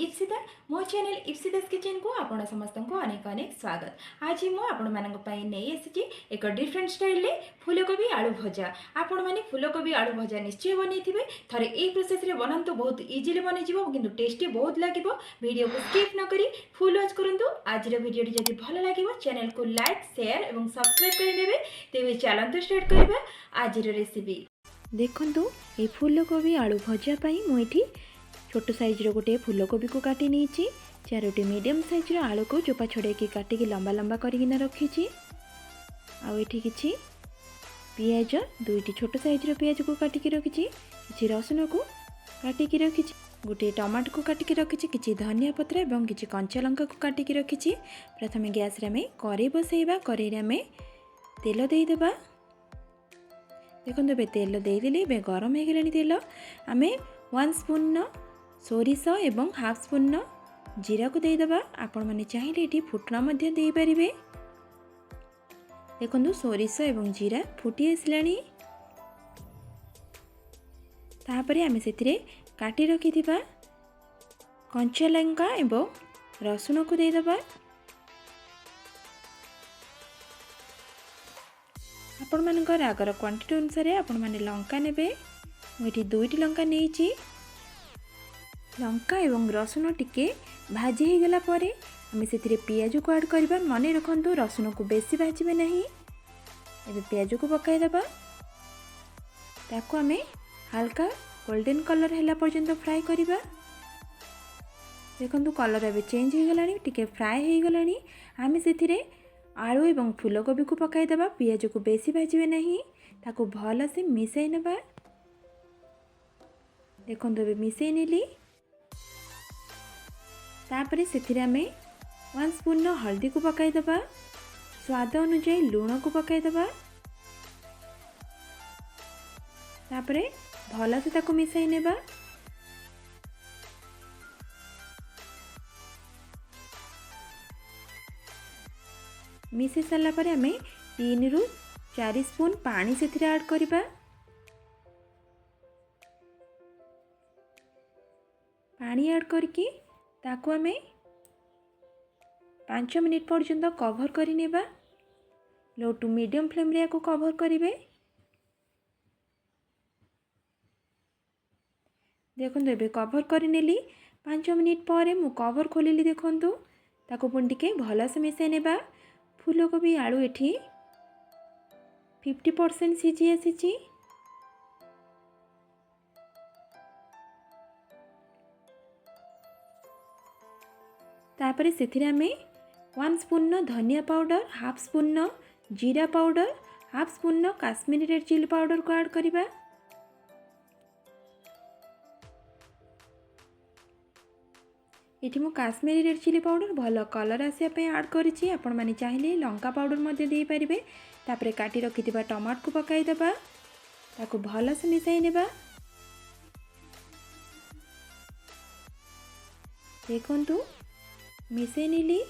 इप्सिता मो channel Ipsita kitchen को आपण समस्त को अनेक अनेक स्वागत। आज मु आपण मानक पई नै आसी एक डिफरेंट स्टाइल रे फूलकोबी आलू भजा। आपण माने फूलकोबी आलू भजा निश्चय बनेथिबे। थरे ए प्रोसेस रे बनांतु बहुत इजीली बने जिवो किंतु टेस्टी बहुत लागिवो। वीडियो को स्किप न करी फुल वॉच करंतु। आज रो वीडियो जदि भलो लागिवो चैनल को लाइक शेयर एवं सब्सक्राइब कर देबे। तेबे चलंतु स्टार्ट करबा आज रो रेसिपी। देखंतु ए फूलकोबी आलू भजा पई मु एठी छोट साइज रो गोटे फूलकोबी को काटी नहीं चारोटी मीडियम साइज रो आलू को चोपा छड़े काटिकी लंबा लंबा करकिना रखी। आठी किसी पियाज दुईटी छोट साइज रो पियाज को काटिकी रखी। किसी रसुण को काटिकी रखी। गोटे टमाटो को काटिकी रखी। किसी धनिया पत्र और किसी कंचा लंका को काटिकी रखी। प्रथम गैस रे आमे कड़े बसैबा। कड़े रे आमे तेल देदेबा। देखो तेल देदेले गरम हो गलानी। तेल आमे 1 स्पून सोरिष एवं हाफ स्पून जीरा को देदेबा। आपण माने चाहिए ये फुटना मध्य दे पारिबे। देखो सोरिष एवं जीरा फुटी आसलानी। तापरे आमे सेतिरे काटी रखिथिबा कंचा लंका एवं रसुण को देदेबा। आपण मानकर आगर क्वांटिटी अनुसार आपण माने लंका नेबे। मुठी 2टी लंका नेइची। लंका एवं रसुण टिके भाजी हो गला परे आमे सेतिरे पियाज को ऐड करबा। मन रखंतु रसुण को बेसी भाजिबे नहीं। एबे पियाज को पकाई देबा। ताको आमे हल्का गोल्डन कलर हैला पर्यंत फ्राई करबा। देखंतु कलर एबे चेंज हो गलानी। टिके फ्राई हो गलानी। आमे सेतिरे आलू एवं फूलकोबी को पकाई देबा। पियाज को बेसी भाजिबे नहीं। ताको भल से मिसाई नेबा। देखंतु एबे मिसाई नेली। तापरे सेथिरे आमे 1 स्पून हल्दी को पकाई देबा। स्वाद अनुसार लूण को पकाई देबा। तापरे भल से ताको मिसाई नेबा। मिसाई सारा परे आमे 3 रु 4 स्पून पानी सेथिरे ऐड करबा। पानी ऐड करके ताको आमे 5 मिनिट पर्यंत कवर करि नेबा। लो टू मीडियम फ्लेम रे को कवर करिवे। देखंतु एबे कवर करि नेली। 5 मिनिट परे मु कवर खोलिली। देखंतु ताको पुन टिके भल से मिसाई नेबा। फूलकोबी आलू एठी 50% सिझी आसीची। तापरे सेथिरे आमे 1 स्पून धनिया पाउडर, हाफ स्पून जीरा powder, half spoon Kashmiri red chili powder को ऐड करिबा। एठी मु काश्मीरी रेड चिली पाउडर भल कलर आसिया पे ऐड करिछि। आपण माने चाहिले लंका पाउडर मध्ये दे पारिबे। तापरे काटी रखिथिबा टमाटो को पकाई देबा। ताको भल से मिसाई नेबा। देखंतु मिसाई नेली।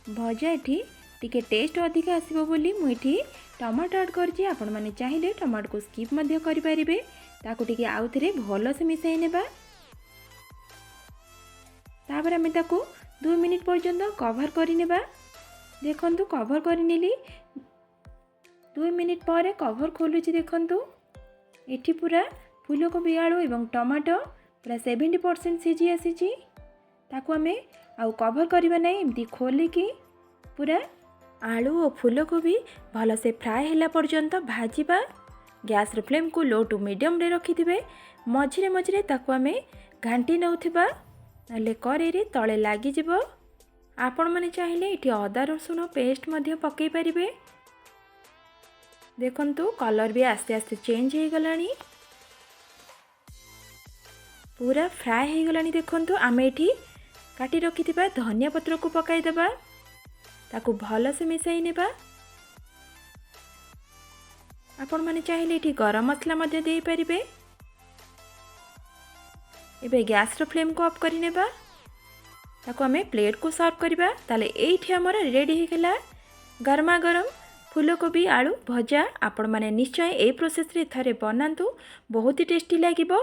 भजा एठी टिके टेस्ट अधिक आसीबो बोली मु एठी टमाटो ऐड करछि। आपण माने चाहिले टमाटो को स्किप मध्ये करि पारिबे। ताको टिके आउथरे भल से मिसाई नेबा। तापर आमे ताको 2 मिनिट पर्यंत कवर करि नेबा। देखंतु कवर करि नेली। 2 मिनिट परे कवर खोलुछि। देखंतु एठी पूरा फूलकोबी आलू एवं टमाटो पूरा 70% सिझी आसीछि। ताको आमे आउ कवर करिबा नै। एमती खोलिकी पूरा आलू और फूलकोबी भल से फ्राए होला पर्यंत भाजिबा। गैस रे फ्लेम को लो टू मीडियम रे रखिथिबे। मझिरे मझिरे ताको आमे घांटी नउथिबा नले करे रे तळे लागी जिवो। आपण माने चाहिले एठी अदा रसुण पेस्ट मध्ये पकई परिबे। देखंतु कलर भी आस्ते आस्ते चेंज हो गलानी। पूरा फ्राए हो गलानी। देखंतु आमे एठी काटी रखिथिबा धनिया पत्र को पकाई देबा। ताको भल से मिसाई नेबा। आपण माने चाहिले एठी गरम मसला मध्ये दे पारिबे। एबे गैस रो फ्लेम को ऑफ करि नेबा। ताको हमें प्लेट को सर्व करबा। ताले एठी हमर रेडी हो गला गरमा गरम फूलकोबी आलू भजा। आपण माने निश्चय ए प्रोसेस रे थरे बनांतु। बहुत ही टेस्टी लागिबो।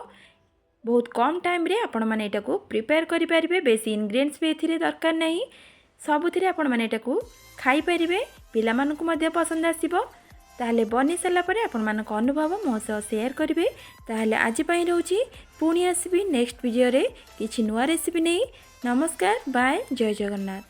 बहुत कम टाइम रे आपण माने एटा को प्रिपेयर करि परिबे। बेसी इंग्रेडिएंट्स भी एथिरे दरकार नहीं, सबुथिरे आपण माने एटा को खाई परिबे, पिला मानकु मध्ये पसंद आसीबो। ताहले बनी सारा पर आपण मानक अनुभव मो सह शेयर करिवे। ताहले आज पई रहउची, पुणी आसीबी नेक्स्ट वीडियो रे किछि नुवा रेसिपी नै। नमस्कार, बाय, जय जगन्नाथ।